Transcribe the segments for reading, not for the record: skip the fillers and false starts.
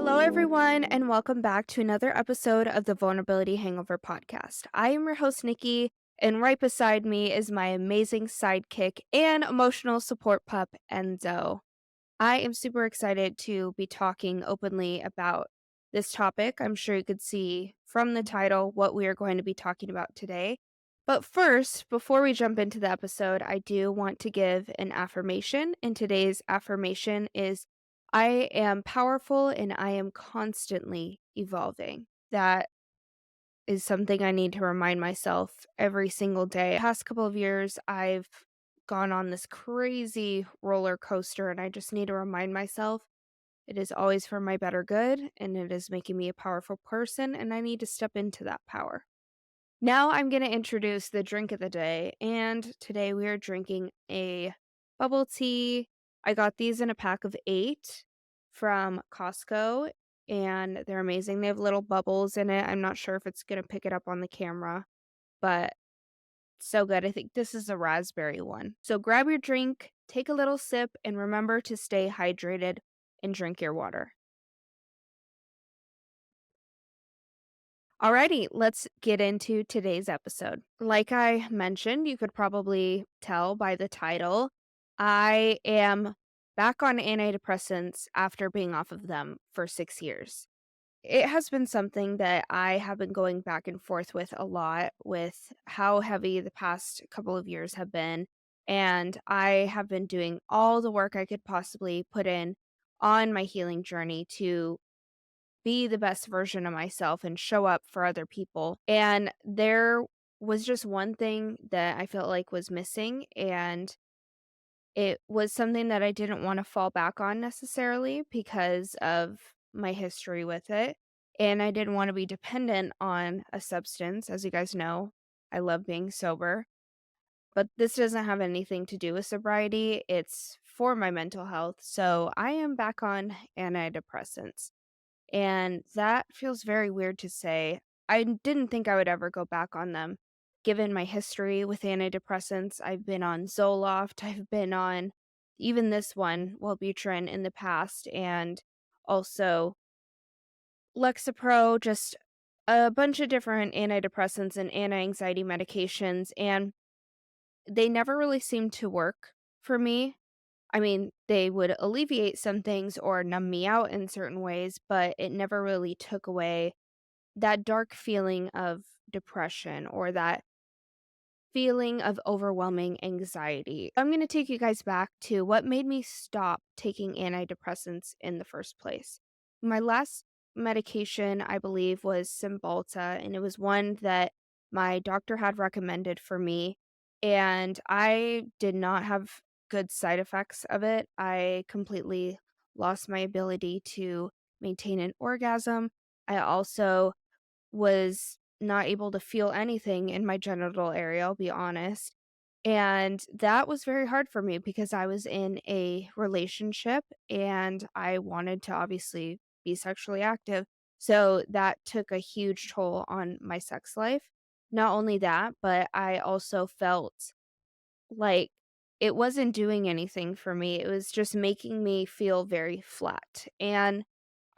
Hello, everyone, and welcome back to another episode of the Vulnerability Hangover podcast. I am your host, Nikki, and right beside me is my amazing sidekick and emotional support pup, Enzo. I am super excited to be talking openly about this topic. I'm sure you could see from the title what we are going to be talking about today. But first, before we jump into the episode, I do want to give an affirmation. And today's affirmation is I am powerful and I am constantly evolving. That is something I need to remind myself every single day. Past couple of years, I've gone on this crazy roller coaster, and I just need to remind myself it is always for my better good and it is making me a powerful person, and I need to step into that power. Now I'm going to introduce the drink of the day, and today we are drinking a bubble tea. I got these in a pack of 8 from Costco, and they're amazing. They have little bubbles in it. I'm not sure if it's going to pick it up on the camera, but so good. I think this is a raspberry one. So grab your drink, take a little sip, and remember to stay hydrated and drink your water. Alrighty, let's get into today's episode. Like I mentioned, you could probably tell by the title, I am back on antidepressants after being off of them for 6 years. It has been something that I have been going back and forth with a lot with how heavy the past couple of years have been. And I have been doing all the work I could possibly put in on my healing journey to be the best version of myself and show up for other people. And there was just one thing that I felt like was missing, and it was something that I didn't want to fall back on necessarily because of my history with it. And I didn't want to be dependent on a substance. As you guys know, I love being sober, but this doesn't have anything to do with sobriety. It's for my mental health. So I am back on antidepressants. And that feels very weird to say. I didn't think I would ever go back on them. Given my history with antidepressants, I've been on Zoloft, I've been on even this one, Wellbutrin, in the past, and also Lexapro, just a bunch of different antidepressants and anti-anxiety medications, and they never really seemed to work for me. I mean, they would alleviate some things or numb me out in certain ways, but it never really took away that dark feeling of depression or that feeling of overwhelming anxiety. I'm going to take you guys back to what made me stop taking antidepressants in the first place. My last medication, I believe, was Cymbalta, and it was one that my doctor had recommended for me. And I did not have good side effects of it. I completely lost my ability to maintain an orgasm. I also was not able to feel anything in my genital area, I'll be honest. And that was very hard for me because I was in a relationship and I wanted to obviously be sexually active. So that took a huge toll on my sex life. Not only that, but I also felt like it wasn't doing anything for me. It was just making me feel very flat. And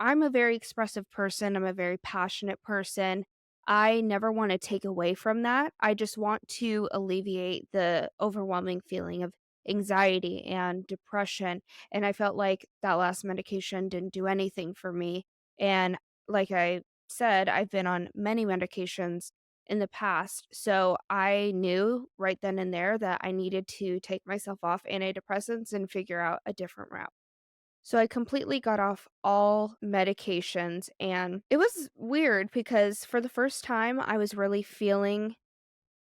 I'm a very expressive person. I'm a very passionate person. I never want to take away from that. I just want to alleviate the overwhelming feeling of anxiety and depression. And I felt like that last medication didn't do anything for me. And like I said, I've been on many medications in the past. So I knew right then and there that I needed to take myself off antidepressants and figure out a different route. So I completely got off all medications, and it was weird because for the first time I was really feeling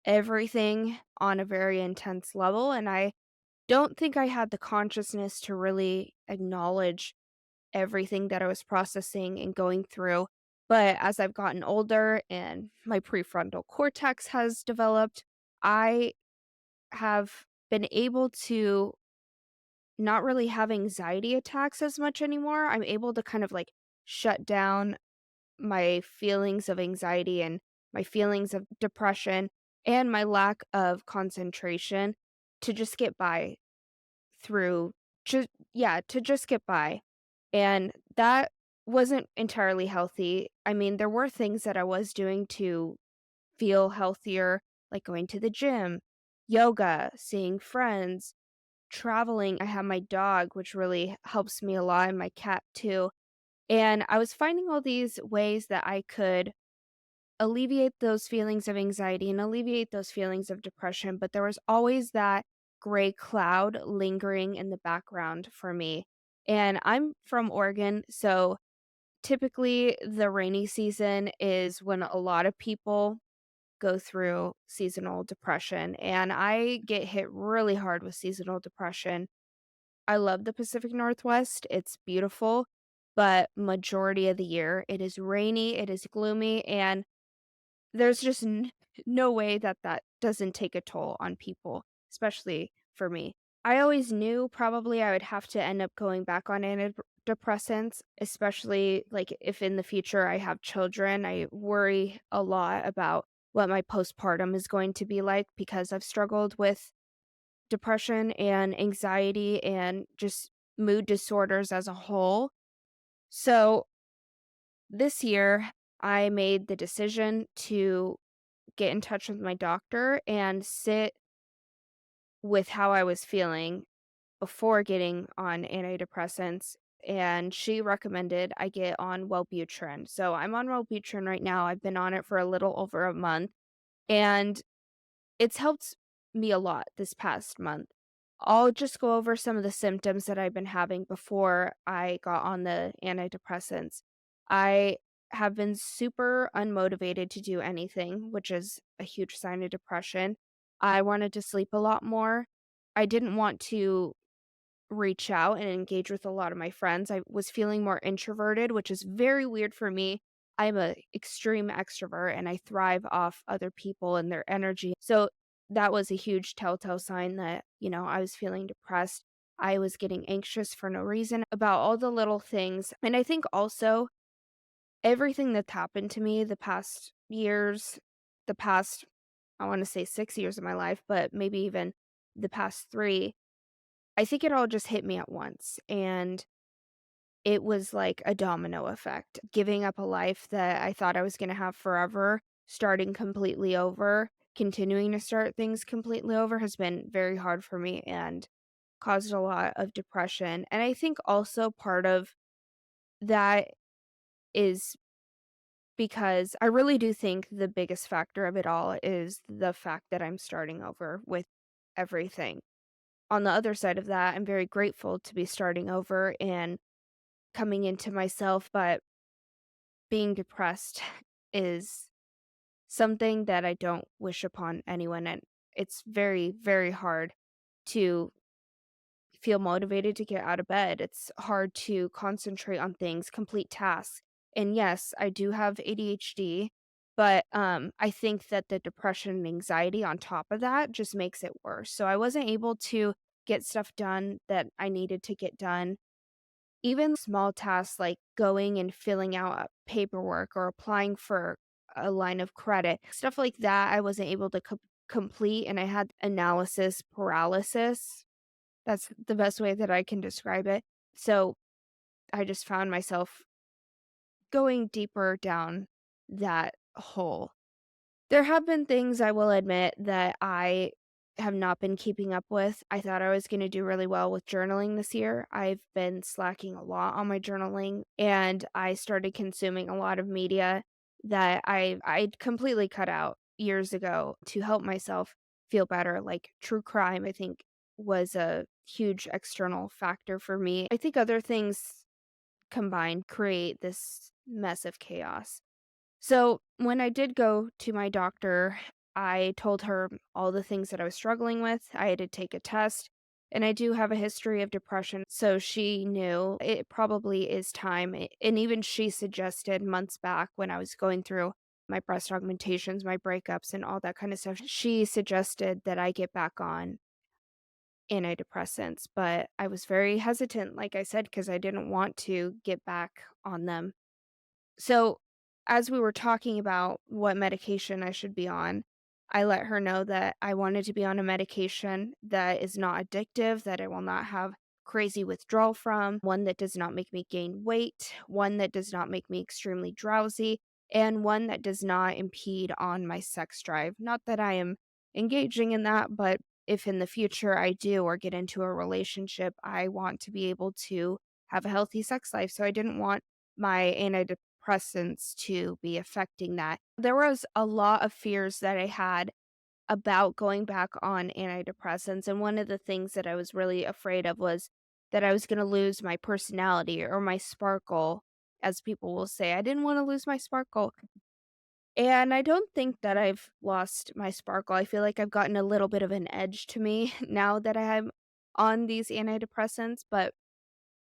everything on a very intense level, and I don't think I had the consciousness to really acknowledge everything that I was processing and going through. But as I've gotten older and my prefrontal cortex has developed, I have been able to not really have anxiety attacks as much anymore. I'm able to kind of like shut down my feelings of anxiety and my feelings of depression and my lack of concentration to just get by through just to just get by. And that wasn't entirely healthy. I mean, there were things that I was doing to feel healthier, like going to the gym, yoga, seeing friends, traveling. I have my dog, which really helps me a lot, and my cat too. And I was finding all these ways that I could alleviate those feelings of anxiety and alleviate those feelings of depression, but there was always that gray cloud lingering in the background for me. And I'm from Oregon, so typically the rainy season is when a lot of people go through seasonal depression, and I get hit really hard with seasonal depression. I love the Pacific Northwest, it's beautiful, but majority of the year it is rainy, it is gloomy, and there's just no way that that doesn't take a toll on people, especially for me. I always knew probably I would have to end up going back on antidepressants, especially like if in the future I have children. I worry a lot about what my postpartum is going to be like because I've struggled with depression and anxiety and just mood disorders as a whole. So this year, I made the decision to get in touch with my doctor and sit with how I was feeling before getting on antidepressants. And she recommended I get on Wellbutrin. So I'm on Wellbutrin right now. I've been on it for a little over a month. And it's helped me a lot this past month. I'll just go over some of the symptoms that I've been having before I got on the antidepressants. I have been super unmotivated to do anything, which is a huge sign of depression. I wanted to sleep a lot more. I didn't want to reach out and engage with a lot of my friends. I was feeling more introverted, which is very weird for me. I'm a extreme extrovert and I thrive off other people and their energy. So that was a huge telltale sign that, I was feeling depressed. I was getting anxious for no reason about all the little things. And I think also everything that's happened to me the past years, the past, I want to say 6 years of my life, but maybe even the past three, I think it all just hit me at once, and it was like a domino effect. Giving up a life that I thought I was gonna have forever, starting completely over, continuing to start things completely over has been very hard for me and caused a lot of depression, and I think also part of that is because I really do think the biggest factor of it all is the fact that I'm starting over with everything. On the other side of that, I'm very grateful to be starting over and coming into myself, but being depressed is something that I don't wish upon anyone, and it's very, very hard to feel motivated to get out of bed. It's hard to concentrate on things, complete tasks. And yes, I do have ADHD, but I think that the depression and anxiety on top of that just makes it worse. So I wasn't able to get stuff done that I needed to get done. Even small tasks like going and filling out paperwork or applying for a line of credit, stuff like that, I wasn't able to complete, and I had analysis paralysis. That's the best way that I can describe it. So I just found myself going deeper down that hole. There have been things, I will admit, that I have not been keeping up with. I thought I was gonna do really well with journaling this year. I've been slacking a lot on my journaling, and I started consuming a lot of media that I'd completely cut out years ago to help myself feel better, like true crime, I think, was a huge external factor for me. I think other things combined create this mess of chaos. So, when I did go to my doctor, I told her all the things that I was struggling with. I had to take a test, and I do have a history of depression. So, she knew it probably is time. And even she suggested months back when I was going through my breast augmentations, my breakups, and all that kind of stuff, she suggested that I get back on antidepressants. But I was very hesitant, like I said, because I didn't want to get back on them. So, as we were talking about what medication I should be on, I let her know that I wanted to be on a medication that is not addictive, that it will not have crazy withdrawal from, one that does not make me gain weight, one that does not make me extremely drowsy, and one that does not impede on my sex drive. Not that I am engaging in that, but if in the future I do or get into a relationship, I want to be able to have a healthy sex life. So I didn't want my antidepressants to be affecting that. There was a lot of fears that I had about going back on antidepressants, and one of the things that I was really afraid of was that I was gonna lose my personality or my sparkle, as people will say. I didn't wanna lose my sparkle, and I don't think that I've lost my sparkle. I feel like I've gotten a little bit of an edge to me now that I'm on these antidepressants, but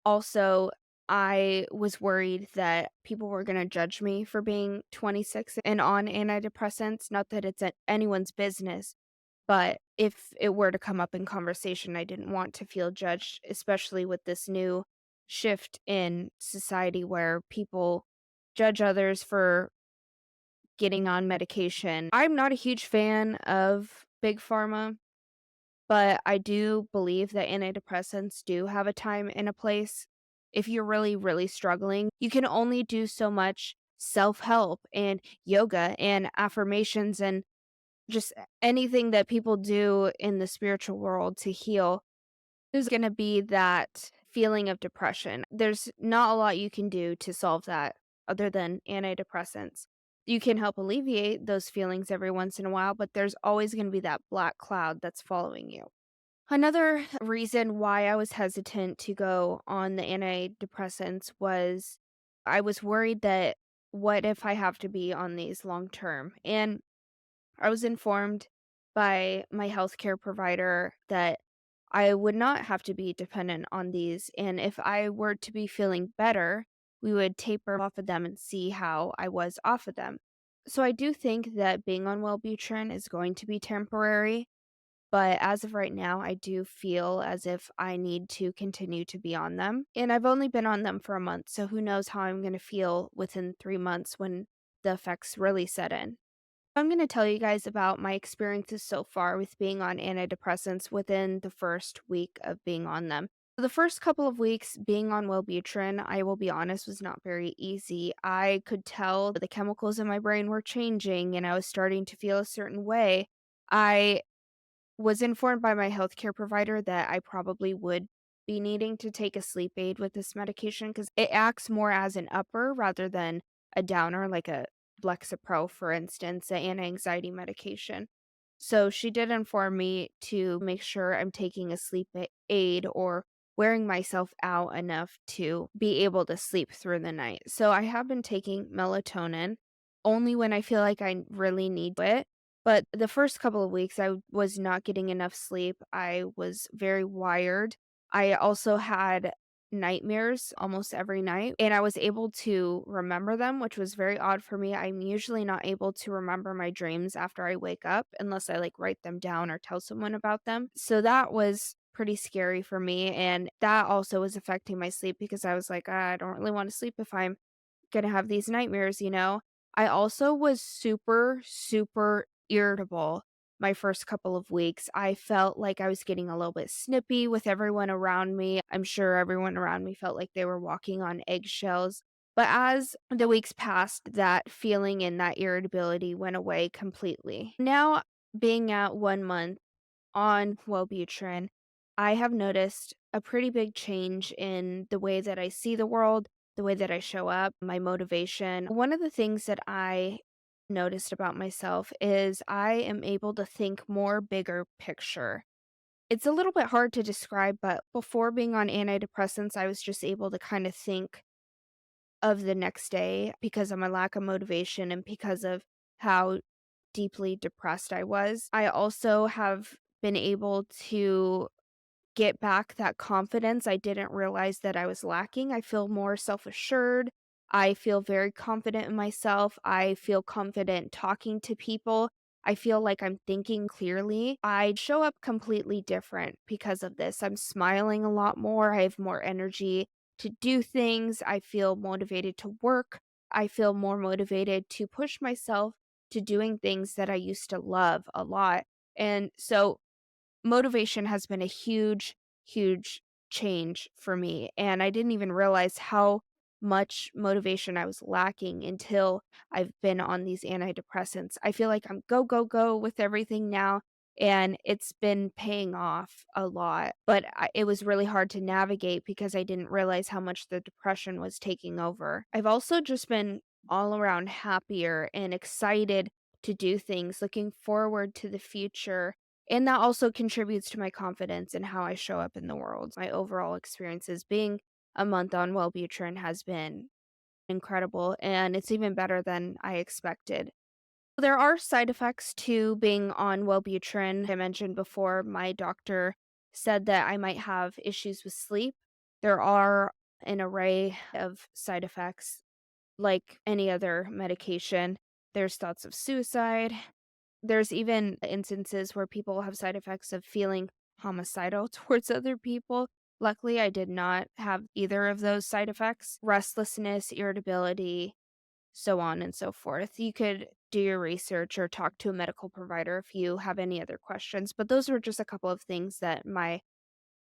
also, I was worried that people were gonna judge me for being 26 and on antidepressants, not that it's anyone's business, but if it were to come up in conversation, I didn't want to feel judged, especially with this new shift in society where people judge others for getting on medication. I'm not a huge fan of big pharma, but I do believe that antidepressants do have a time and a place. If you're really, really struggling, you can only do so much self help and yoga and affirmations and just anything that people do in the spiritual world to heal. There's going to be that feeling of depression. There's not a lot you can do to solve that other than antidepressants. You can help alleviate those feelings every once in a while, but there's always going to be that black cloud that's following you. Another reason why I was hesitant to go on the antidepressants was I was worried that what if I have to be on these long term? And I was informed by my healthcare provider that I would not have to be dependent on these. And if I were to be feeling better, we would taper off of them and see how I was off of them. So I do think that being on Wellbutrin is going to be temporary, but as of right now, I do feel as if I need to continue to be on them. And I've only been on them for a month, so who knows how I'm going to feel within 3 months when the effects really set in. I'm going to tell you guys about my experiences so far with being on antidepressants within the first week of being on them. The first couple of weeks being on Wellbutrin, I will be honest, was not very easy. I could tell the chemicals in my brain were changing and I was starting to feel a certain way. I was informed by my healthcare provider that I probably would be needing to take a sleep aid with this medication because it acts more as an upper rather than a downer, like a Lexapro, for instance, an anti-anxiety medication. So she did inform me to make sure I'm taking a aid or wearing myself out enough to be able to sleep through the night. So I have been taking melatonin only when I feel like I really need it. But the first couple of weeks, I was not getting enough sleep. I was very wired. I also had nightmares almost every night, and I was able to remember them, which was very odd for me. I'm usually not able to remember my dreams after I wake up unless I like write them down or tell someone about them. So that was pretty scary for me. And that also was affecting my sleep because I was like, "Ah, I don't really want to sleep if I'm gonna have these nightmares, you know?" I also was super, super irritable my first couple of weeks. I felt like I was getting a little bit snippy with everyone around me. I'm sure everyone around me felt like they were walking on eggshells. But as the weeks passed, that feeling and that irritability went away completely. Now, being at 1 month on Wellbutrin, I have noticed a pretty big change in the way that I see the world, the way that I show up, my motivation. One of the things that I noticed about myself is I am able to think more bigger picture. It's a little bit hard to describe, but before being on antidepressants, I was just able to kind of think of the next day because of my lack of motivation and because of how deeply depressed I was. I also have been able to get back that confidence I didn't realize that I was lacking. I feel more self assured. I feel very confident in myself. I feel confident talking to people. I feel like I'm thinking clearly. I show up completely different because of this. I'm smiling a lot more. I have more energy to do things. I feel motivated to work. I feel more motivated to push myself to doing things that I used to love a lot. And so motivation has been a huge, huge change for me, and I didn't even realize how much motivation I was lacking until I've been on these antidepressants. I feel like I'm go, go, go with everything now, and it's been paying off a lot, but it was really hard to navigate because I didn't realize how much the depression was taking over. I've also just been all around happier and excited to do things, looking forward to the future, and that also contributes to my confidence and how I show up in the world. My overall experiences being a month on Wellbutrin has been incredible, and it's even better than I expected. There are side effects to being on Wellbutrin. I mentioned before, my doctor said that I might have issues with sleep. There are an array of side effects like any other medication. There's thoughts of suicide. There's even instances where people have side effects of feeling homicidal towards other people. Luckily, I did not have either of those side effects. Restlessness, irritability, so on and so forth. You could do your research or talk to a medical provider if you have any other questions, but those were just a couple of things that my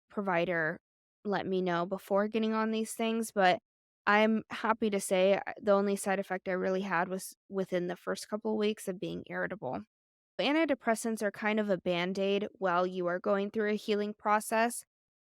provider let me know before getting on these things, but I'm happy to say the only side effect I really had was within the first couple of weeks of being irritable. Antidepressants are kind of a band-aid while you are going through a healing process.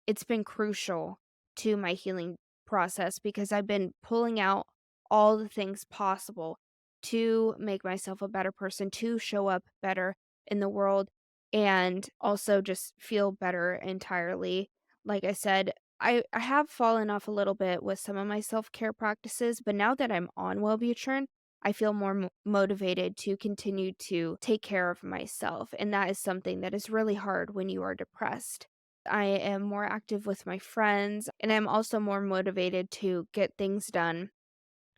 It's been crucial to my healing process because I've been pulling out all the things possible to make myself a better person, to show up better in the world, and also just feel better entirely. Like I said, I have fallen off a little bit with some of my self-care practices, but now that I'm on Wellbutrin, I feel more motivated to continue to take care of myself, and that is something that is really hard when you are depressed. I am more active with my friends, and I'm also more motivated to get things done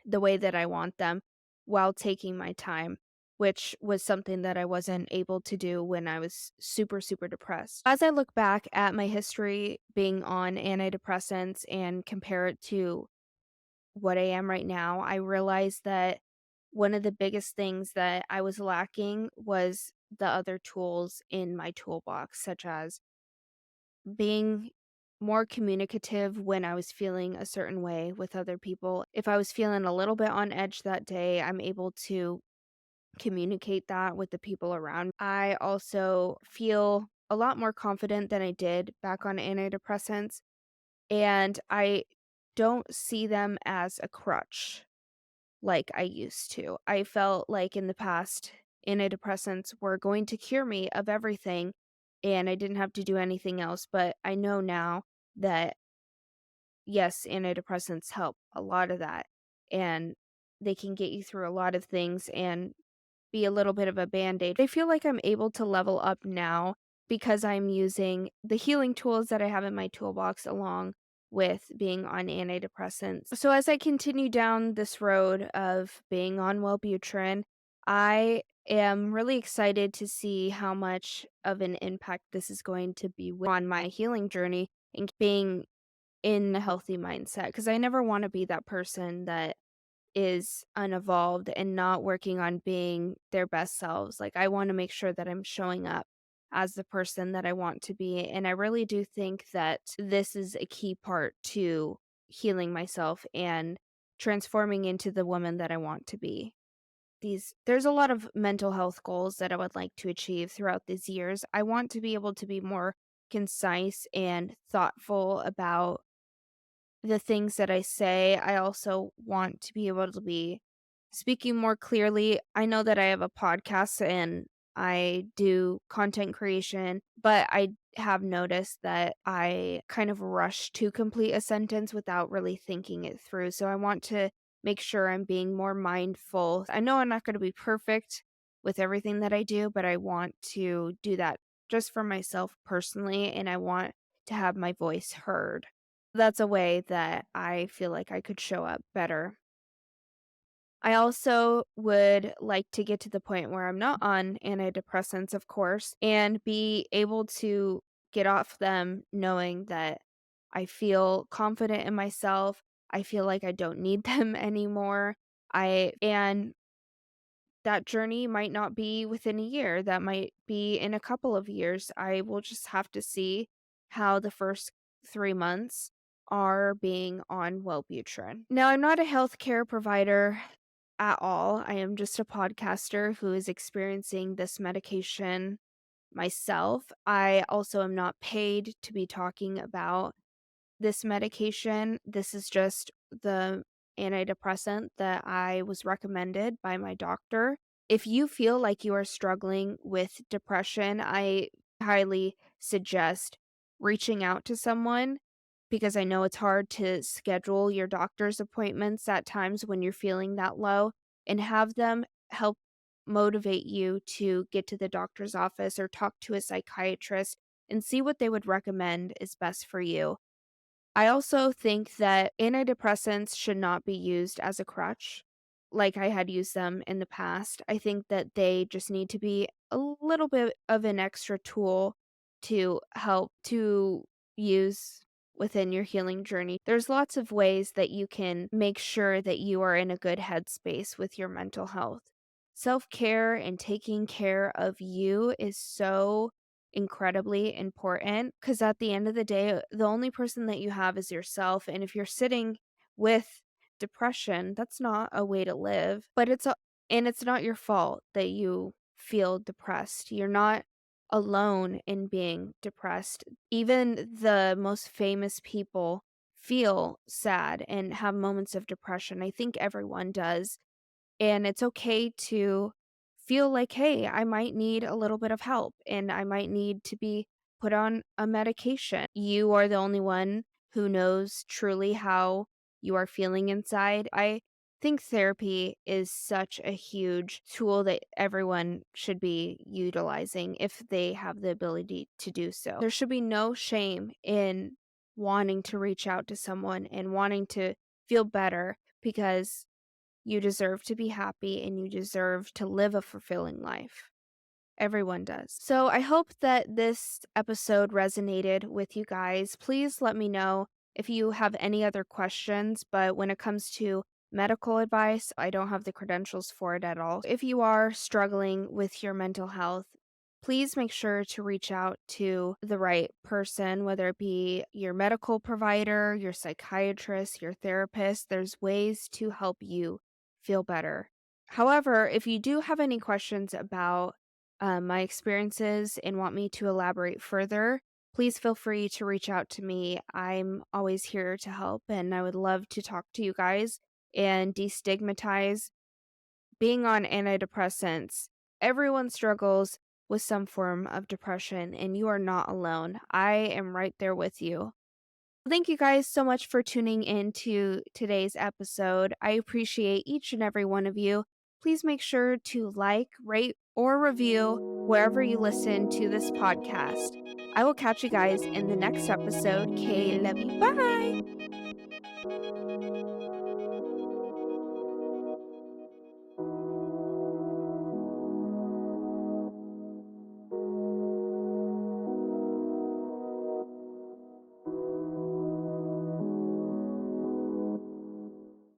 the way that I want them while taking my time, which was something that I wasn't able to do when I was super, super depressed. As I look back at my history being on antidepressants and compare it to what I am right now, I realized that one of the biggest things that I was lacking was the other tools in my toolbox, such as being more communicative when I was feeling a certain way with other people. If I was feeling a little bit on edge that day, I'm able to communicate that with the people around. I also feel a lot more confident than I did back on antidepressants, and I don't see them as a crutch like I used to. I felt like in the past, antidepressants were going to cure me of everything and I didn't have to do anything else. But I know now that, yes, antidepressants help a lot of that. And they can get you through a lot of things and be a little bit of a band-aid. I feel like I'm able to level up now because I'm using the healing tools that I have in my toolbox along with being on antidepressants. So as I continue down this road of being on Wellbutrin, I am really excited to see how much of an impact this is going to be on my healing journey and being in a healthy mindset because I never want to be that person that is unevolved and not working on being their best selves. Like, I wanna make sure that I'm showing up as the person that I want to be, and I really do think that this is a key part to healing myself and transforming into the woman that I want to be. There's a lot of mental health goals that I would like to achieve throughout these years. I want to be able to be more concise and thoughtful about the things that I say. I also want to be able to be speaking more clearly. I know that I have a podcast and I do content creation, but I have noticed that I kind of rush to complete a sentence without really thinking it through. So I want to make sure I'm being more mindful. I know I'm not going to be perfect with everything that I do, but I want to do that just for myself personally, and I want to have my voice heard. That's a way that I feel like I could show up better. I also would like to get to the point where I'm not on antidepressants, of course, and be able to get off them knowing that I feel confident in myself. I feel like I don't need them anymore. And that journey might not be within a year. That might be in a couple of years. I will just have to see how the first 3 months are being on Wellbutrin. Now, I'm not a healthcare provider at all. I am just a podcaster who is experiencing this medication myself. I also am not paid to be talking about this medication. This is just the antidepressant that I was recommended by my doctor. If you feel like you are struggling with depression, I highly suggest reaching out to someone because I know it's hard to schedule your doctor's appointments at times when you're feeling that low and have them help motivate you to get to the doctor's office or talk to a psychiatrist and see what they would recommend is best for you. I also think that antidepressants should not be used as a crutch like I had used them in the past. I think that they just need to be a little bit of an extra tool to help to use within your healing journey. There's lots of ways that you can make sure that you are in a good headspace with your mental health. Self care and taking care of you is so incredibly important because at the end of the day, the only person that you have is yourself. And if you're sitting with depression, that's not a way to live, but it's not your fault that you feel depressed. You're not alone in being depressed. Even the most famous people feel sad and have moments of depression. I think everyone does. And it's okay to feel like, hey, I might need a little bit of help and I might need to be put on a medication. You are the only one who knows truly how you are feeling inside. I think therapy is such a huge tool that everyone should be utilizing if they have the ability to do so. There should be no shame in wanting to reach out to someone and wanting to feel better because you deserve to be happy and you deserve to live a fulfilling life. Everyone does. So I hope that this episode resonated with you guys. Please let me know if you have any other questions, but when it comes to medical advice, I don't have the credentials for it at all. If you are struggling with your mental health, please make sure to reach out to the right person, whether it be your medical provider, your psychiatrist, your therapist. There's ways to help you feel better. However, if you do have any questions about my experiences and want me to elaborate further, please feel free to reach out to me. I'm always here to help, and I would love to talk to you guys and destigmatize being on antidepressants. Everyone struggles with some form of depression, and you are not alone. I am right there with you. Thank you guys so much for tuning in to today's episode. I appreciate each and every one of you. Please make sure to like, rate, or review wherever you listen to this podcast. I will catch you guys in the next episode. Okay, love you. Bye.